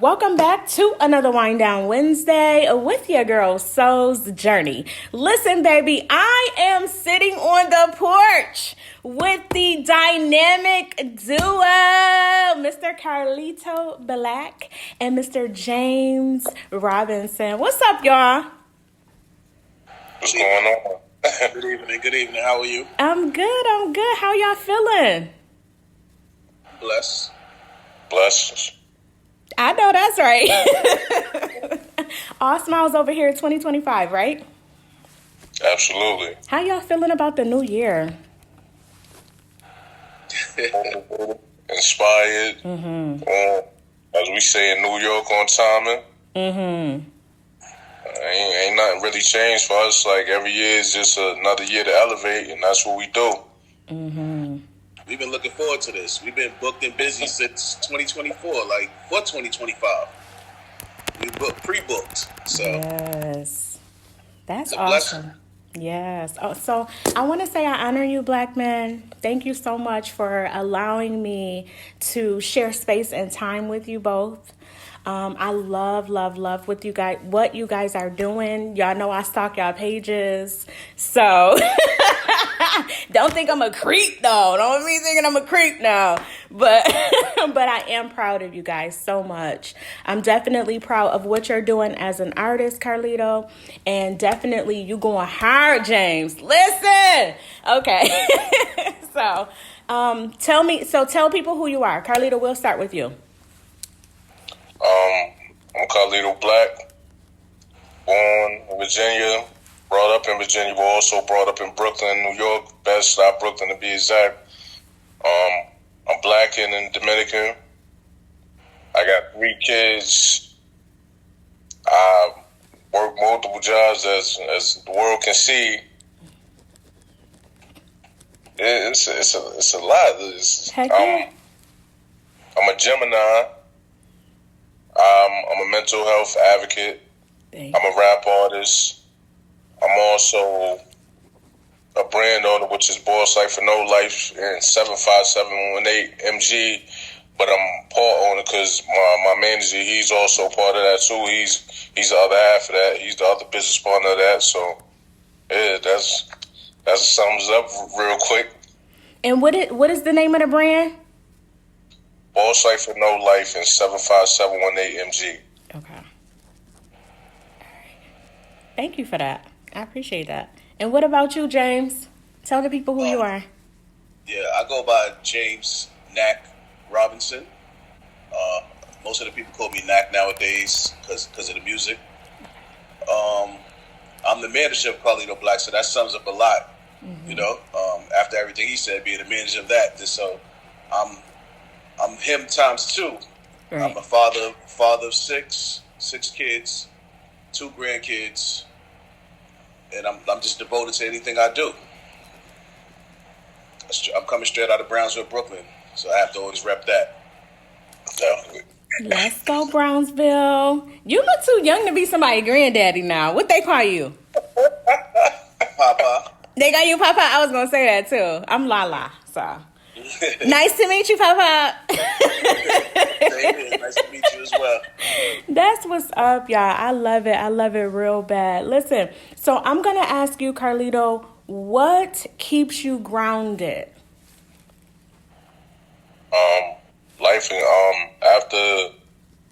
Welcome back to another Wind Down Wednesday with your girl, SoulzJourney. Listen, baby, I am sitting on the porch with the dynamic duo, Mr. Carlito Black and Mr. James Robinson. What's up, y'all? What's going on? Good evening. How are you? I'm good. How y'all feeling? Blessed. I know that's right. All smiles over here 2025, right? Absolutely. How y'all feeling about the new year? Inspired. As we say in New York, on timing. Ain't nothing really changed for us. Like, every year is just another year to elevate, and that's what we do. We've been looking forward to this. We've been booked and busy since 2024, like for 2025. We pre-booked. So yes, that's it's a awesome. blessing. Yes. Oh, so I want to say I honor you, Black man. Thank you so much for allowing me to share space and time with you both. I love what you guys are doing. Y'all know I stalk y'all pages. So don't think I'm a creep though. Don't be thinking I'm a creep now. But but I am proud of you guys so much. I'm definitely proud of what you're doing as an artist, Carlito. And definitely you going hard, James. Listen. Okay. So tell people who you are. Carlito, we'll start with you. I'm Carlito Black, born in Virginia, brought up in Virginia, but also brought up in Brooklyn, New York, Bed-Stuy, Brooklyn to be exact. I'm Black and Dominican. I got 3 kids. I work multiple jobs as the world can see. It's a lot. Heck yeah. I'm a Gemini. I'm a mental health advocate. I'm a rap artist. I'm also a brand owner, which is Boss Life for No Life and 75718 MG. But I'm part owner because my manager, he's also part of that too. He's the other half of that. He's the other business partner of that. So yeah, that sums up real quick. And what is the name of the brand? Boss Life for No Life and 75718 MG. Okay. All right. Thank you for that. I appreciate that. And what about you, James? Tell the people who you are. Yeah, I go by James Knack Robinson. Most of the people call me Knack nowadays because of the music. I'm the manager of Carlito Black, so that sums up a lot. You know, after everything he said, being the manager of that. So I'm him times 2. Right. I'm a father of 6 kids, 2 grandkids, and I'm just devoted to anything I do. I'm coming straight out of Brownsville, Brooklyn, so I have to always rep that. So. Let's go, Brownsville. You look too young to be somebody's granddaddy now. What they call you? Papa. They got you Papa? I was going to say that too. I'm Lala, so. Nice to meet you, Papa. Nice to meet you as well. That's what's up, y'all. I love it real bad. Listen, so I'm going to ask you, Carlito, what keeps you grounded? Life, after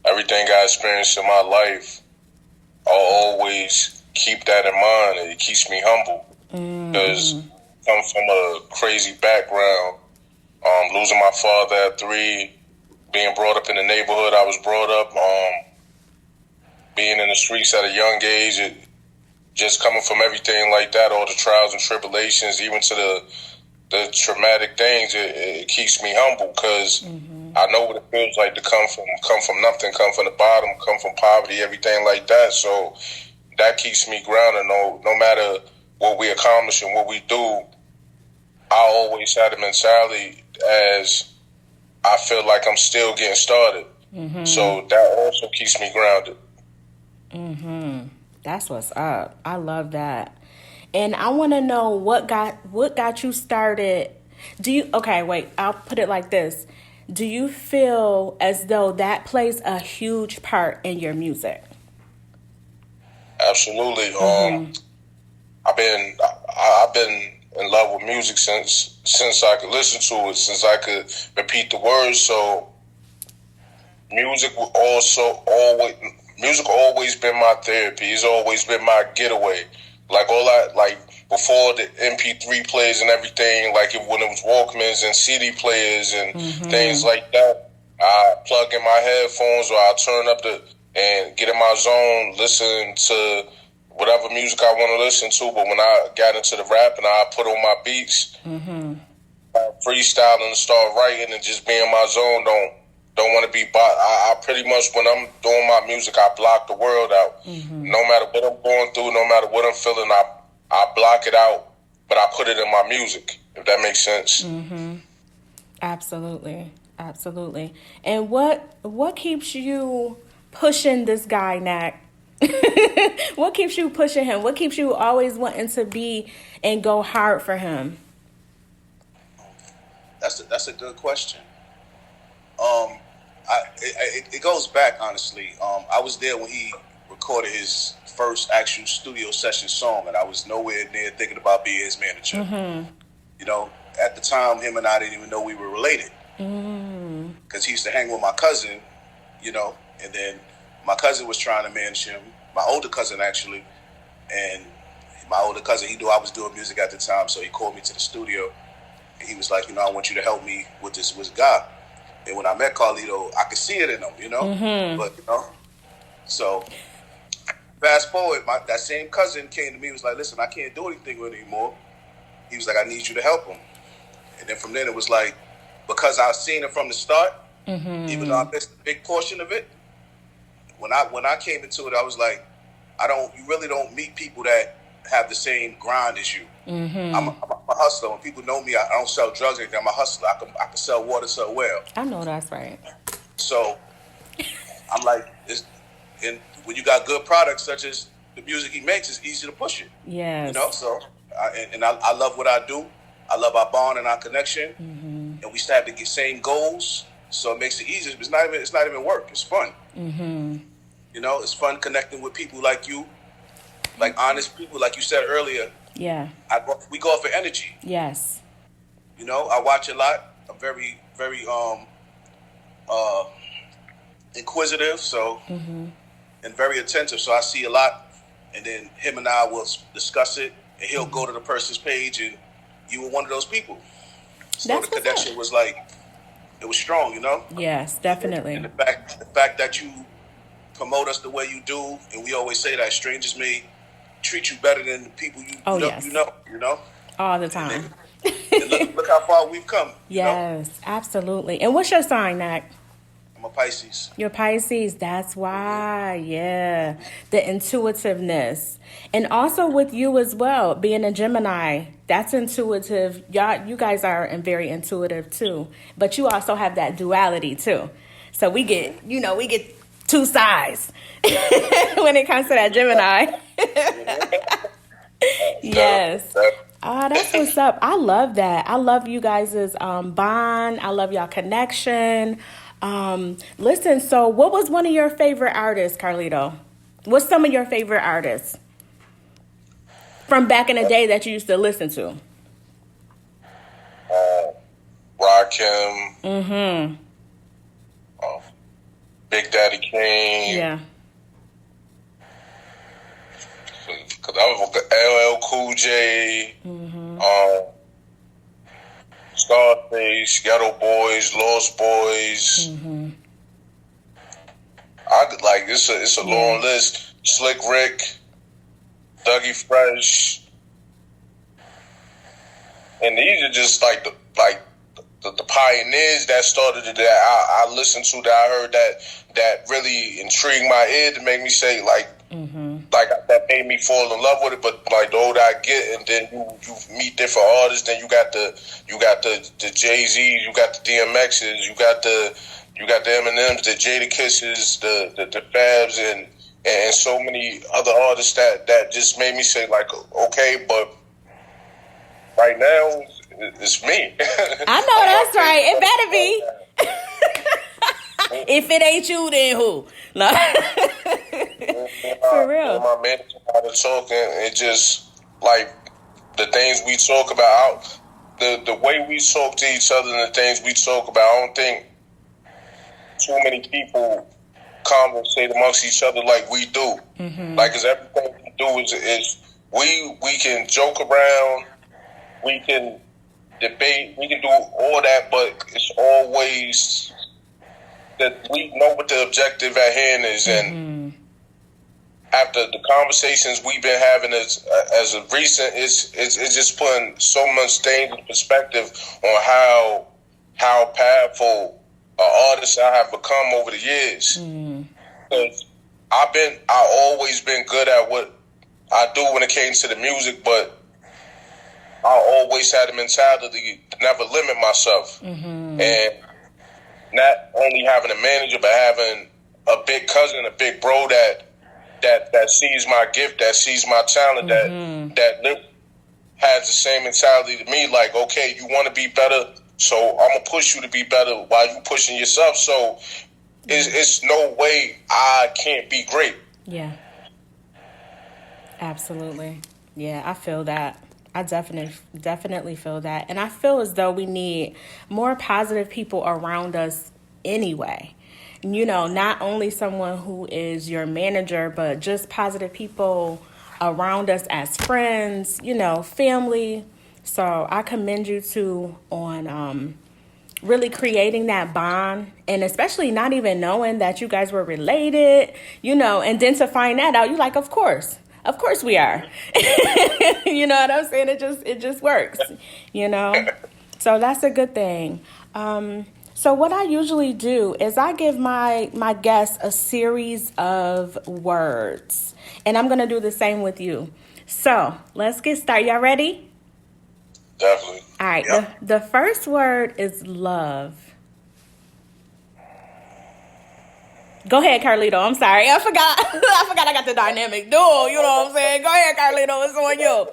everything I experienced in my life, I'll always keep that in mind, and it keeps me humble. Because I come from a crazy background. Losing my father at 3, being brought up in the neighborhood I was brought up, being in the streets at a young age, just coming from everything like that, all the trials and tribulations, even to the traumatic things, it keeps me humble because I know what it feels like to come from nothing, come from the bottom, come from poverty, everything like that. So that keeps me grounded. No matter what we accomplish and what we do, I always had a mentality as I feel like I'm still getting started. So that also keeps me grounded. That's what's up. I love that. And I want to know what got you started. I'll put it like this. do you feel as though that plays a huge part in your music? Absolutely. I've been in love with music since I could listen to it, since I could repeat the words. So music always been my therapy. It's always been my getaway. Before the MP3 players and everything, when it was Walkmans and CD players and things like that, I plug in my headphones or I turn up and get in my zone, listen to whatever music I want to listen to. But when I got into the rapping, I put on my beats, freestyle and start writing and just be in my zone. Don't want to be I pretty much, when I'm doing my music, I block the world out. No matter what I'm going through, no matter what I'm feeling, I block it out, but I put it in my music, if that makes sense. Absolutely. Absolutely. And what keeps you pushing this guy, Nak? What keeps you pushing him? What keeps you always wanting to be and go hard for him? That's a good question. It goes back, honestly. I was there when he recorded his first actual studio session song, and I was nowhere near thinking about being his manager. You know, at the time, him and I didn't even know we were related, because he used to hang with my cousin, you know, and then my cousin was trying to manage him, my older cousin actually, and my older cousin, he knew I was doing music at the time, so he called me to the studio, and he was like, you know, I want you to help me with this guy. And when I met Carlito, I could see it in him, you know, but you know, so fast forward, that same cousin came to me and was like, listen, I can't do anything with him anymore. He was like, I need you to help him. And then from then it was like, because I seen it from the start, even though I missed a big portion of it, when I came into it, I was like, you really don't meet people that have the same grind as you. I'm a hustler. When people know me, I don't sell drugs or anything. I'm a hustler. I can sell water so well. I know that's right. So I'm like, and when you got good products such as the music he makes, it's easy to push it. Yes. You know, so I love what I do. I love our bond and our connection, and we have the same goals. So it makes it easy. It's not even work. It's fun. You know, it's fun connecting with people like you, like honest people, like you said earlier. Yeah. We go off of energy. Yes. You know, I watch a lot. I'm very, very inquisitive, so and very attentive. So I see a lot, and then him and I will discuss it, and he'll go to the person's page, and you were one of those people. So That's the connection was like, it was strong, you know. Yes, definitely. And the fact that you promote us the way you do, and we always say that strangers may treat you better than the people you know. All the time. And look how far we've come. Yes, you know? Absolutely. And what's your sign, Nak? I'm a Pisces. You're Pisces. That's why. Yeah. The intuitiveness. And also with you as well, being a Gemini, that's intuitive. You guys are very intuitive too. But you also have that duality too. So we get two sides when it comes to that Gemini. Yes. That's what's up. I love that. I love you guys' bond. I love y'all connection. Listen, so what was one of your favorite artists, Carlito? What's some of your favorite artists from back in the day that you used to listen to? Rakim. Big Daddy Kane. Yeah. Cause I was with LL Cool J, Scarface, Ghetto Boys, Lost Boys. I could it's a long list. Slick Rick, Dougie Fresh, and these are just the pioneers that started it, that I listened to, that I heard that really intrigued my ear to make me say that made me fall in love with it. But the older I get, and then you meet different artists, then you got the Jay-Z's, you got the DMX's, you got the Eminems, the Jadakisses, the Fabs, and so many other artists that just made me say okay, but right now it's me. I know that's right. It better be. If it ain't you, then who? No. For real. My manager started talking, it just, like, the things we talk about, the way we talk to each other and the things we talk about, I don't think too many people conversate amongst each other like we do. Mm-hmm. Like, because everything we do is we can joke around, we can debate, we can do all that, but it's always that we know what the objective at hand is. And after the conversations we've been having as of recent, it's just putting so much things in perspective on how powerful an artist I have become over the years. Because I always been good at what I do when it came to the music, but I always had a mentality to never limit myself. And not only having a manager, but having a big cousin, a big bro that sees my gift, that sees my talent, that has the same mentality to me. Like, okay, you want to be better, so I'm gonna push you to be better while you pushing yourself. So it's no way I can't be great. Yeah, absolutely. Yeah, I feel that. I definitely feel that. And I feel as though we need more positive people around us anyway. You know, not only someone who is your manager, but just positive people around us as friends, you know, family. So I commend you two on really creating that bond, and especially not even knowing that you guys were related, you know, and then to find that out, you're like, of course we are. You know what I'm saying? It just works, you know? So that's a good thing. So what I usually do is I give my guests a series of words, and I'm going to do the same with you. So let's get started. Y'all ready? Definitely. All right. Yep. The first word is love. Go ahead, Carlito. I'm sorry. I forgot I got the dynamic duo. You know what I'm saying? Go ahead, Carlito. It's on you.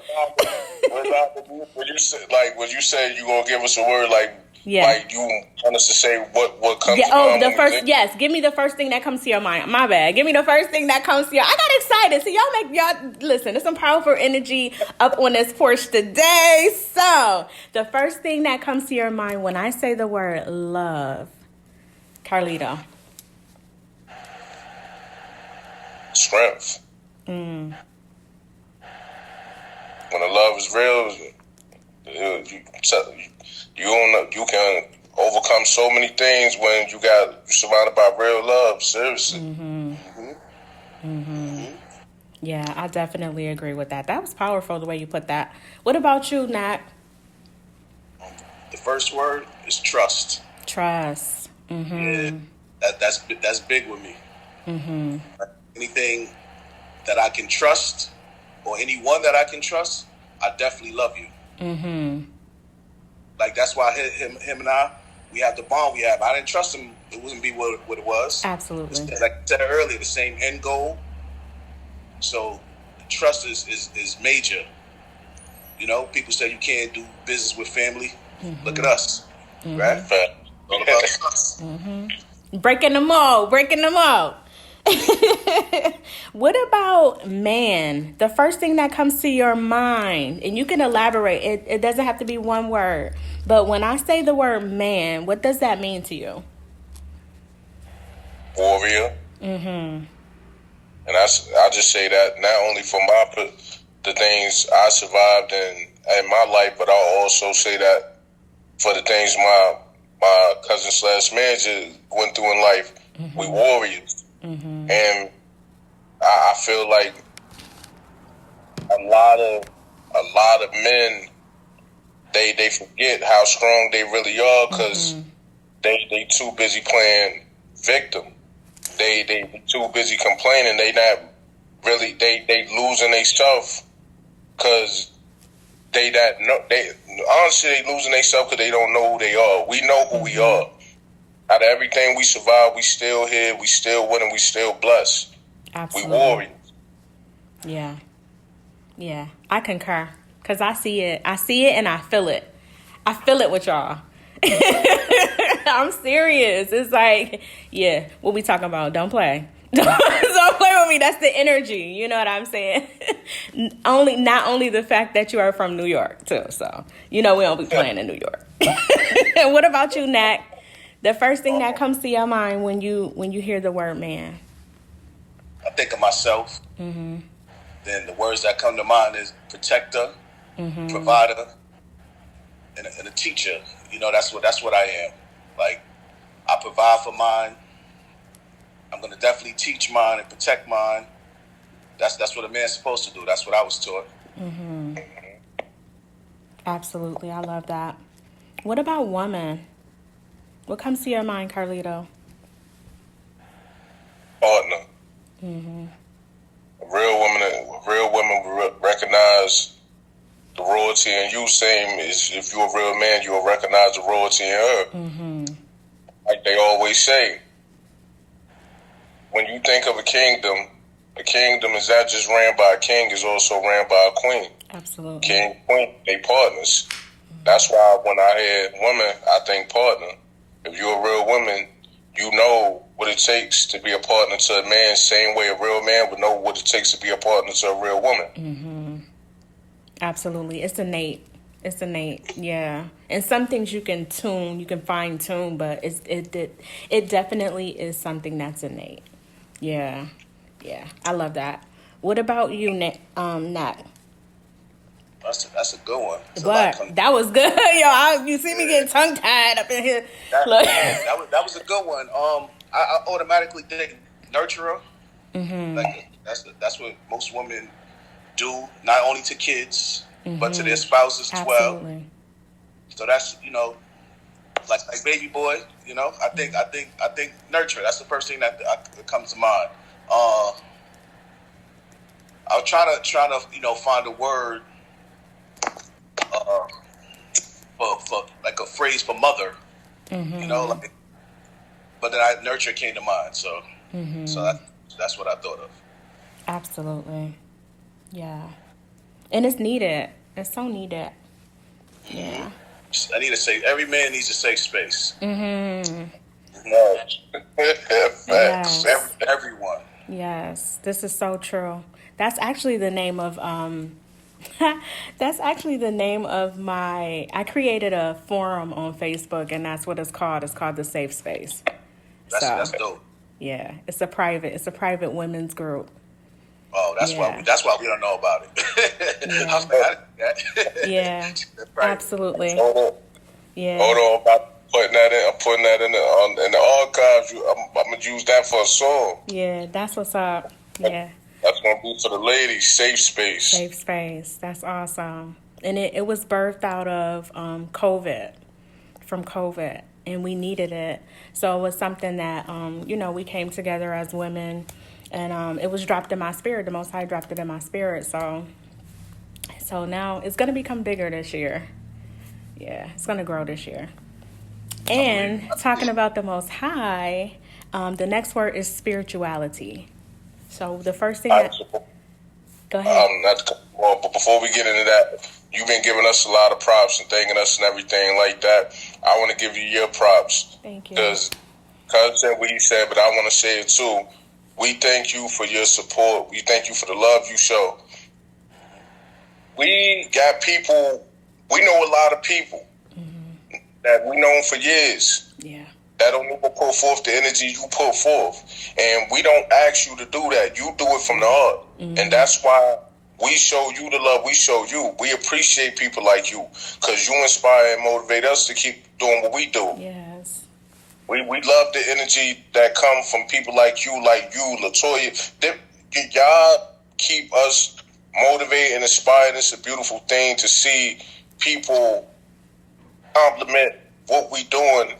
Would you say you going to give us a word like, yeah, like you want us to say what comes to mind? The first, yes. Give me the first thing that comes to your mind. My bad. Give me the first thing that comes to your. I got excited. So y'all listen. There's some powerful energy up on this porch today. So the first thing that comes to your mind when I say the word love, Carlito. Strength. When the love is real, you can overcome so many things when you're surrounded by real love. Seriously. Yeah, I definitely agree with that. That was powerful the way you put that. What about you, Nat? The first word is trust. Trust. Yeah, that's big with me. Anything that I can trust, or anyone that I can trust, I definitely love you. Like, that's why him and I, we have the bond we have. I didn't trust him; it wouldn't be what it was. Absolutely. Like I said earlier, the same end goal. So, trust is major. You know, people say you can't do business with family. Look at us, right? All about us. Breaking them all. What about man? The first thing that comes to your mind, and you can elaborate. It doesn't have to be one word. But when I say the word man, what does that mean to you? Warrior. And I just say that not only for the things I survived in my life, but I'll also say that for the things my cousin / manager went through in life. We warriors. And I feel like a lot of men, they forget how strong they really are because they too busy playing victim. They too busy complaining. They not really they losing themselves because they honestly losing themselves because they don't know who they are. We know who we are. Out of everything we survived, we still here, we still winning, we still blessed. Absolutely. We warriors. Yeah, I concur. Because I see it and I feel it. I feel it with y'all. I'm serious. It's like, yeah, what we talking about? Don't play. Don't play with me. That's the energy. You know what I'm saying? Not only the fact that you are from New York too. So we don't be playing in New York. What about you, Nat? The first thing that comes to your mind when you hear the word man? I think of myself. Then the words that come to mind is protector, provider, and a teacher. That's what I am. Like, I provide for mine. I'm gonna definitely teach mine and protect mine. That's what a man's supposed to do. That's what I was taught. Absolutely, I love that. What about woman? What comes to your mind, Carlito? Partner. Real women will recognize the royalty in you. Same as if you're a real man, you'll recognize the royalty in her. Like they always say, when you think of a kingdom is not just ran by a king, it's also ran by a queen. Absolutely. King, queen, they partners. That's why when I hear woman, I think partner. If you're a real woman, you know what it takes to be a partner to a man, same way a real man would know what it takes to be a partner to a real woman. Absolutely. It's innate. Yeah. And some things you can fine tune, but it definitely is something that's innate. Yeah. I love that. What about you, Nat? That's a good one. What? That was good. Yo, you see me getting tongue tied up in here. That was a good one. I automatically think nurturer. Like that's what most women do, not only to kids but to their spouses as well. So that's like baby boy. I think nurture. That's the first thing that comes to mind. I'll try to find a word for like a phrase for mother. But then nurture came to mind. So that's what I thought of. Absolutely. Yeah. And it's needed. It's so needed. Yeah. I need to say, every man needs a safe space. Yes. Everyone. Yes. This is so true. That's actually the name of I created a forum on Facebook, and that's what it's called. It's called the Safe Space. That's dope. Yeah. It's a private women's group. Oh, that's why we don't know about it. Yeah. Absolutely. Yeah. Hold on, about putting that in. I'm putting that in the archives. I'm gonna use that for a song. Yeah, that's what's up. Yeah. That's gonna be for the ladies. Safe space. Safe space. That's awesome. And it was birthed out of COVID, and we needed it. So it was something that we came together as women. And it was dropped in my spirit. The Most High dropped it in my spirit. So now it's going to become bigger this year. Yeah, it's going to grow this year. And talking about the Most High, the next word is spirituality. So the first thing go ahead. But before we get into that, you've been giving us a lot of props and thanking us and everything like that. I want to give you your props. Thank you. Because Cuz said what he said, but I want to say it too. We thank you for your support. We thank you for the love you show. We got people, we know a lot of people that we known for years. Yeah. That don't even put forth the energy you put forth. And we don't ask you to do that. You do it from the heart. And that's why we show you the love we show you. We appreciate people like you because you inspire and motivate us to keep doing what we do. Yes. We love the energy that come from people like you, Latoya. Y'all keep us motivated and inspired. It's a beautiful thing to see people compliment what we doing,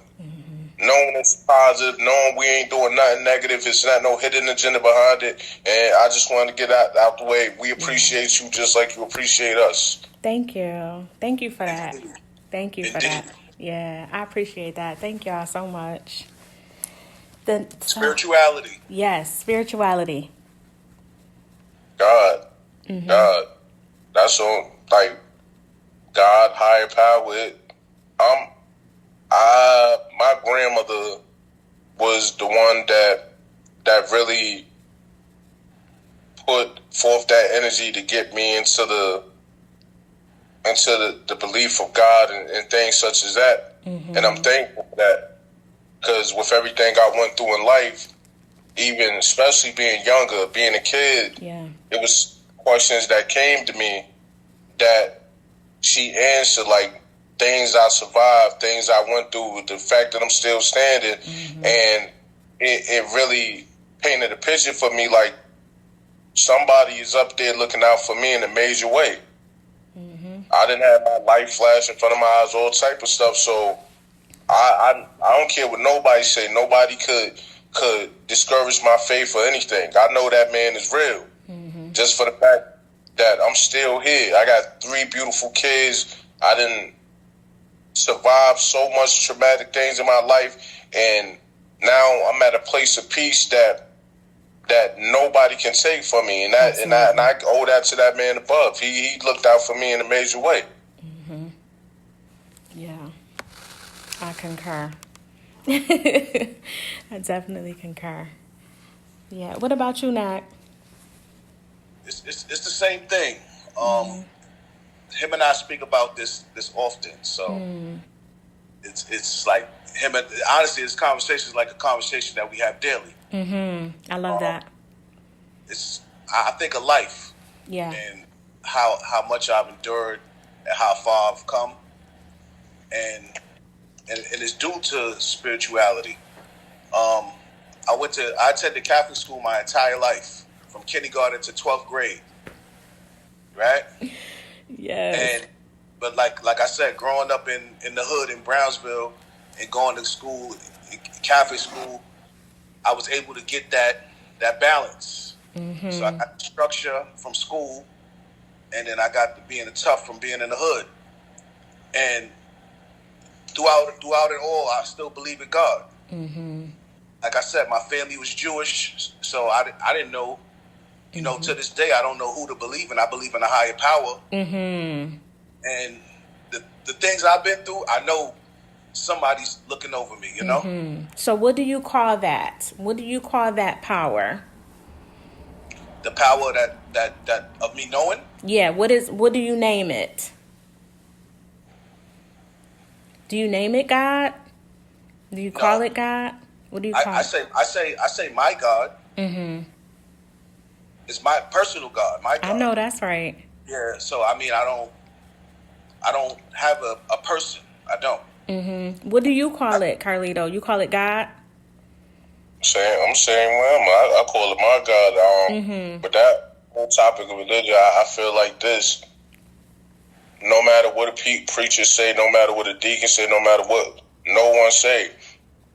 knowing it's positive, knowing we ain't doing nothing negative. It's not no hidden agenda behind it. And I just wanted to get out the way. We appreciate you just like you appreciate us. Thank you. Thank you for that. Thank you for that. Yeah, I appreciate that. Thank y'all so much. Spirituality. Yes, spirituality. God. God. That's all, like, God, higher power. My grandmother was the one that really put forth that energy to get me into the belief of God and things such as that. Mm-hmm. And I'm thankful for that, because with everything I went through in life, even especially being younger, being a kid, it was questions that came to me that she answered, like things I survived, things I went through, the fact that I'm still standing. Mm-hmm. And it really painted a picture for me, like somebody is up there looking out for me in a major way. Mm-hmm. I didn't have my life flash in front of my eyes, all type of stuff. So I don't care what nobody say. Nobody could discourage my faith or anything. I know that man is real. Mm-hmm. Just for the fact that I'm still here. I got 3 beautiful kids. I didn't survive so much traumatic things in my life, and now I'm at a place of peace that nobody can take from me, and I owe that to that man above. He looked out for me in a major way. Mm-hmm. Yeah, I concur. I definitely concur. Yeah. What about you, Nak? It's the same thing. Him and I speak about this often, so it's like him and honestly, this conversation is like a conversation that we have daily. Mm-hmm. I love that. I think of life, and how much I've endured and how far I've come, and it's due to spirituality. I attended Catholic school my entire life, from kindergarten to 12th grade, right? Yes. But like I said, growing up in the hood in Brownsville and going to school, Catholic school, I was able to get that balance. Mm-hmm. So I got structure from school, and then I got to being tough from being in the hood. And throughout it all, I still believe in God. Mm-hmm. Like I said, my family was Jewish, so I didn't know. You know, to this day, I don't know who to believe in. I believe in a higher power. Mm-hmm. And the things I've been through, I know somebody's looking over me, you know? Mm-hmm. So what do you call that? What do you call that power? The power that of me knowing? Yeah, what do you name it? Do you name it God? Do you call it God? What do you call it? I say my God. Mm-hmm. It's my personal God, my God. I know that's right. Yeah, so I mean, I don't have a person. I don't. Mm-hmm. What do you call it, Carlito? You call it God? I'm saying, I call it my God. But that whole topic of religion, I feel like this. No matter what a preacher say, no matter what a deacon say, no matter what no one say,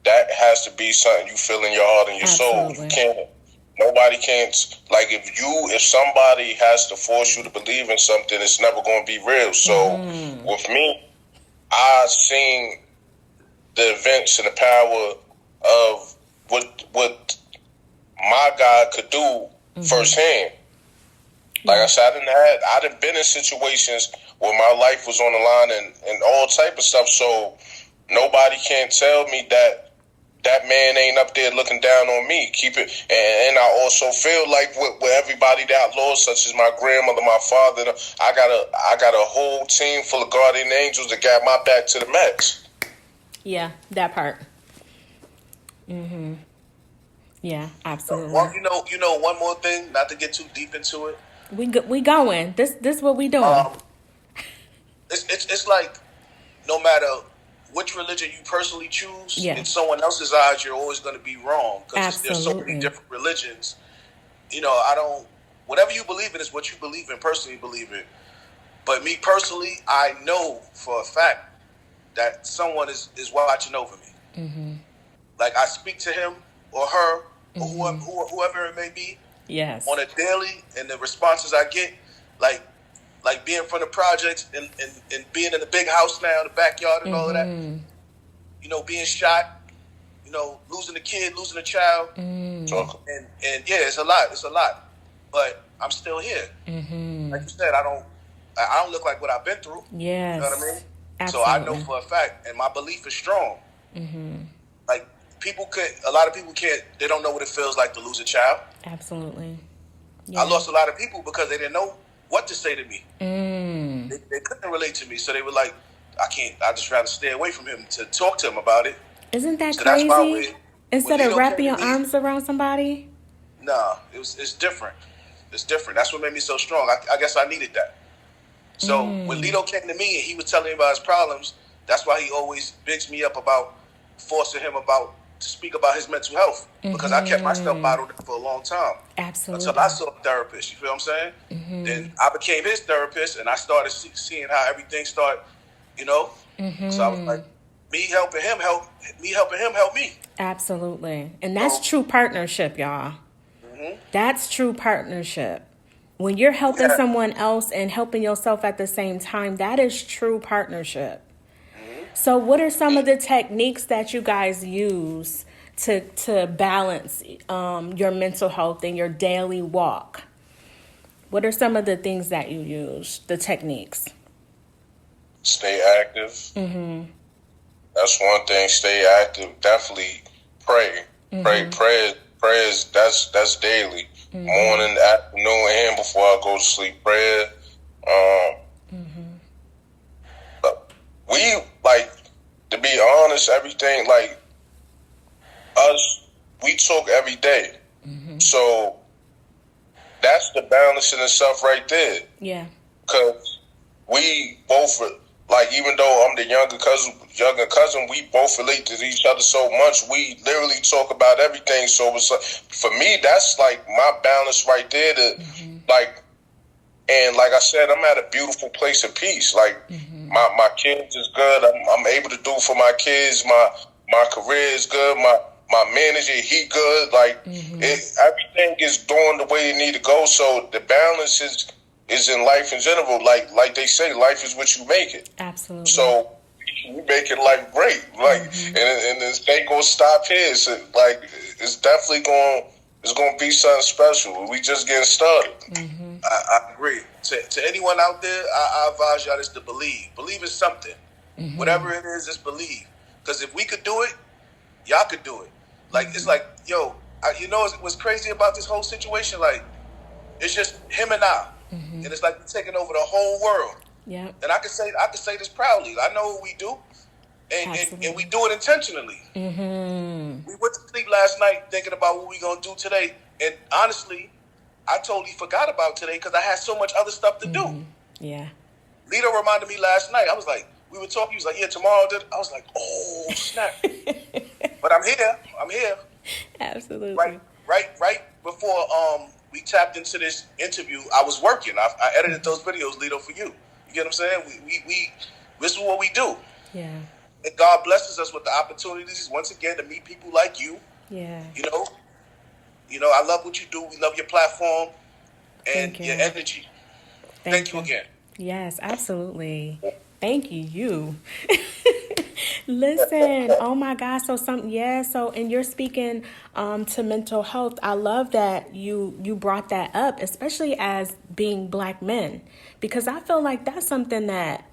that has to be something you feel in your heart and your soul. You can't. Nobody can't, like, if somebody has to force you to believe in something, it's never going to be real. So with me, I've seen the events and the power of what my God could do firsthand. Like I said, I done been in situations where my life was on the line and all type of stuff. So nobody can tell me that man ain't up there looking down on me. Keep it, and I also feel like with everybody that I lost, such as my grandmother, my father, I got a whole team full of guardian angels that got my back to the max. Yeah, that part. Mm-hmm. Yeah, absolutely. Well, you know, one more thing, not to get too deep into it. We going. This what we doing. It's like no matter which religion you personally choose, in someone else's eyes, you're always going to be wrong, because there's so many different religions. You know, whatever you believe in is what you believe in, personally believe in. But me personally, I know for a fact that someone is watching over me. Mm-hmm. Like, I speak to him or her or whoever it may be on a daily, and the responses I get, like being from the projects and being in the big house now, the backyard and all of that. You know, being shot, you know, losing a kid, losing a child. And yeah, it's a lot. But I'm still here. Like you said, I don't look like what I've been through. Yes. You know what I mean? Absolutely. So I know for a fact, and my belief is strong. Like a lot of people they don't know what it feels like to lose a child. Absolutely. Yeah. I lost a lot of people because they didn't know what to say to me. They couldn't relate to me, so they were like, I just rather stay away from him to talk to him about it. Isn't that crazy? That's why instead of wrapping your arms around somebody? Nah, it's different. It's different. That's what made me so strong. I guess I needed that. So when Lito came to me and he was telling me about his problems, that's why he always bigs me up about forcing him to speak about his mental health, because I kept myself bottled up for a long time. Absolutely. Until I saw a therapist. You feel what I'm saying? Then I became his therapist, and I started seeing how everything started. So I was like, me helping him help me. Absolutely. And that's true partnership, y'all. That's true partnership. When you're helping someone else and helping yourself at the same time, that is true partnership. So what are some of the techniques that you guys use to balance your mental health and your daily walk? What are some of the things that you use, the techniques? Stay active. That's one thing. Stay active. Definitely pray. Prayers. That's daily. Morning, afternoon, and before I go to sleep. Prayer. We, like, to be honest, everything, like, us, we talk every day. So that's the balance in itself right there. Yeah. Because we both, like, even though I'm the younger cousin, we both relate to each other so much. We literally talk about everything. So it's like, for me, that's like my balance right there. Like, and like I said, I'm at a beautiful place of peace. Like, my kids is good. I'm able to do for my kids. My career is good. My manager, he good. Like, everything is doing the way it need to go. So the balance is in life in general. Like they say, life is what you make it. Absolutely. So you making life great. Like, and this ain't gonna stop here. So, like, it's definitely going to be something special. We just getting started. I agree. To anyone out there, I advise y'all just to believe. Believe in something. Whatever it is, just believe. Because if we could do it, y'all could do it. Like, it's like, yo, what's crazy about this whole situation? Like, it's just him and I. And it's like we're taking over the whole world. Yeah. And I can say this proudly. I know what we do. And we do it intentionally. We went to sleep last night thinking about what we going to do today. And honestly, I totally forgot about today because I had so much other stuff to do. Yeah. Lito reminded me last night. I was like, we were talking. He was like, yeah, tomorrow. I was like, oh, snap. But I'm here. Absolutely. Right before we tapped into this interview, I was working. I edited those videos, Lito, for you. You get what I'm saying? We this is what we do. Yeah. And God blesses us with the opportunities once again to meet people like you. Yeah. I love what you do. We love your platform and your energy. Thank you again. Yes, absolutely. Thank you. Listen, oh my God. So and you're speaking to mental health. I love that you brought that up, especially as being Black men, because I feel like that's something that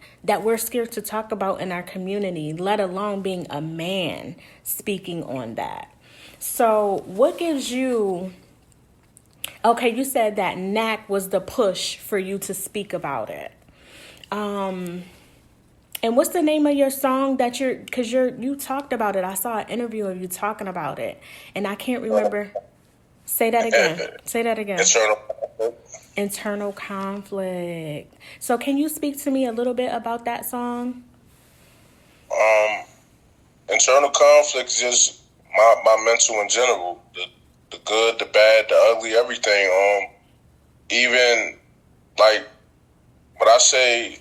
we're scared to talk about in our community, let alone being a man speaking on that. So what gives you, okay, you said that knack was the push for you to speak about it. And what's the name of your song that you talked about it. I saw an interview of you talking about it, and I can't remember. Say that again. Internal conflict. So can you speak to me a little bit about that song? Internal conflict is just my mental in general. The good, the bad, the ugly, everything. Even like when I say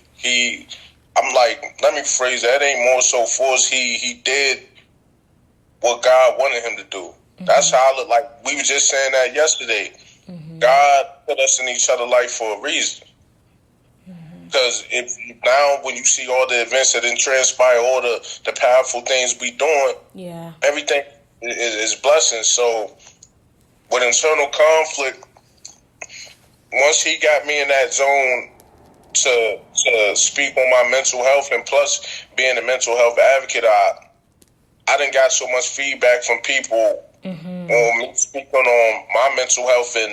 I'm like, let me phrase that. It ain't more so force. He did what God wanted him to do. That's how I look. Like, we were just saying that yesterday. God put us in each other's life for a reason. Because if now when you see all the events that didn't transpire, all the powerful things we doing, everything is blessings. So with internal conflict, once he got me in that zone to speak on my mental health, and plus being a mental health advocate, I done got so much feedback from people on me speaking on my mental health and